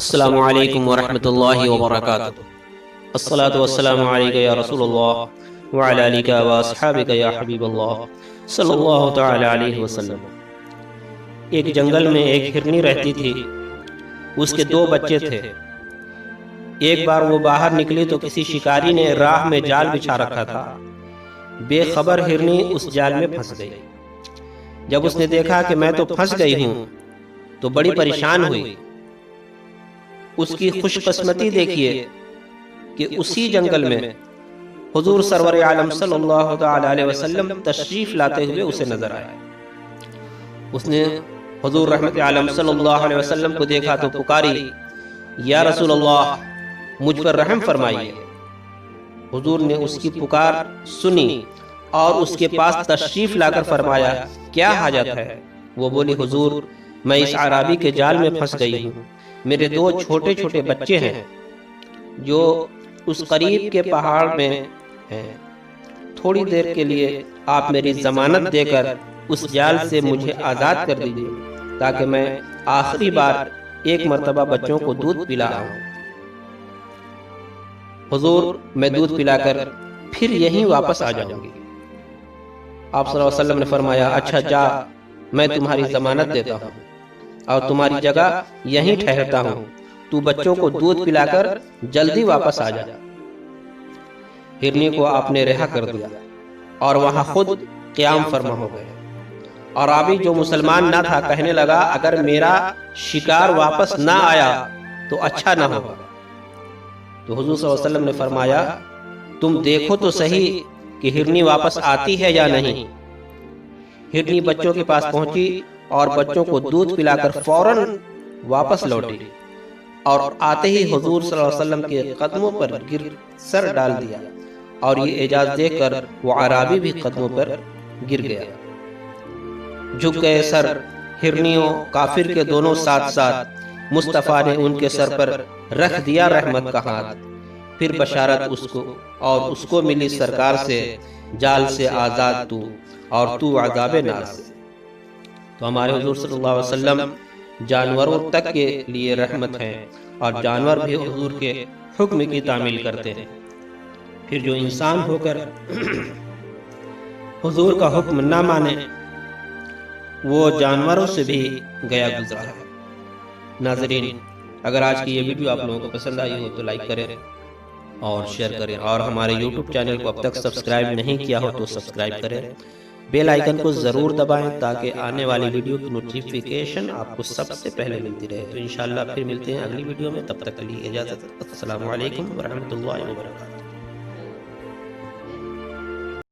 السلام علیکم ورحمۃ اللہ وبرکاتہ۔ الصلاۃ والسلام علیک یا رسول اللہ وعلی آلک واصحابک یا حبیب اللہ صلی اللہ تعالی علیہ وسلم۔ ایک جنگل میں ایک ہرنی رہتی تھی، اس کے 2 بچے تھے۔ ایک بار وہ باہر نکلی تو کسی شکاری نے راہ میں جال بچھا رکھا تھا۔ بے خبر ہرنی اس جال میں پھنس گئی۔ جب اس نے دیکھا کہ میں تو پھنس گئی ہوں تو بڑی پریشان ہوئی۔ اس کی خوش قسمتی دیکھیے کہ اسی جنگل میں حضور سرور عالم صلی اللہ تعالی علیہ وسلم تشریف لاتے ہوئے اسے نظر آیا۔ اس نے حضور رحمت عالم صلی اللہ علیہ وسلم کو دیکھا تو پکاری، یا رسول اللہ مجھ پر رحم فرمائیے۔ حضور نے اس کی پکار سنی اور اس کے پاس تشریف لا کر فرمایا، کیا حاجت ہے؟ وہ بولی، حضور میں اس عرابی کے جال میں پھنس گئی ہوں۔ میرے 2 چھوٹے چھوٹے بچے ہیں جو اس قریب کے پہاڑ میں ہیں۔ تھوڑی دیر کے لیے آپ میری ضمانت دے کر اس جال سے مجھے آزاد کر دیجیے تاکہ میں آخری بار ایک مرتبہ بچوں کو دودھ پلا آؤں۔ حضور میں دودھ پلا کر پھر یہیں واپس آ جاؤں گی۔ آپ صلی اللہ علیہ وسلم نے فرمایا، اچھا جا، میں تمہاری ضمانت دیتا ہوں اور تمہاری جگہ یہیں ٹھہرتا ہوں، تو بچوں کو دودھ پلا کر جلدی واپس آ جا۔ ہرنی کو آپ نے رہا کر دیا اور وہاں خود قیام فرما ہو گئے۔ اور عرابی جو مسلمان نہ تھا کہنے لگا، اگر میرا شکار واپس نہ آیا تو اچھا نہ ہوگا۔ تو حضور صلی اللہ علیہ وسلم نے فرمایا، تم دیکھو تو صحیح کہ ہرنی واپس آتی ہے یا نہیں۔ ہرنی بچوں کے پاس پہنچی اور بچوں کو دودھ پلا کر فوراً واپس لوٹی اور آتے ہی حضور صلی اللہ علیہ وسلم کے قدموں پر سر ڈال دیا اور یہ اعجاز دیکھ کر وہ عرابی بھی قدموں پر گر گیا۔ جھک گئے سر ہرنیوں کافر کے دونوں ساتھ ساتھ۔ مصطفیٰ نے ان کے سر پر رکھ دیا رحمت کا ہاتھ۔ پھر بشارت اس کو اور اس کو ملی سرکار سے، جال سے آزاد تو اور تو عذاب نار سے۔ تو ہمارے حضور صلی اللہ علیہ وسلم جانوروں تک کے لیے رحمت ہیں اور جانور بھی حضور کے حکم کی تعمیل کرتے ہیں۔ پھر جو انسان ہو کر حضور کا حکم نہ مانے وہ جانوروں سے بھی گیا گزرا ہے۔ ناظرین، اگر آج کی یہ ویڈیو آپ لوگوں کو پسند آئی ہو تو لائک کریں اور شیئر کریں، اور ہمارے یوٹیوب چینل کو اب تک سبسکرائب نہیں کیا ہو تو سبسکرائب کریں، بیل آئیکن کو ضرور دبائیں تاکہ آنے والی ویڈیو کی نوٹیفیکیشن آپ کو سب سے پہلے ملتی رہے۔ تو انشاءاللہ پھر ملتے ہیں اگلی ویڈیو میں، تب تک کے لیے اجازت۔ السلام علیکم ورحمۃ اللہ وبرکاتہ۔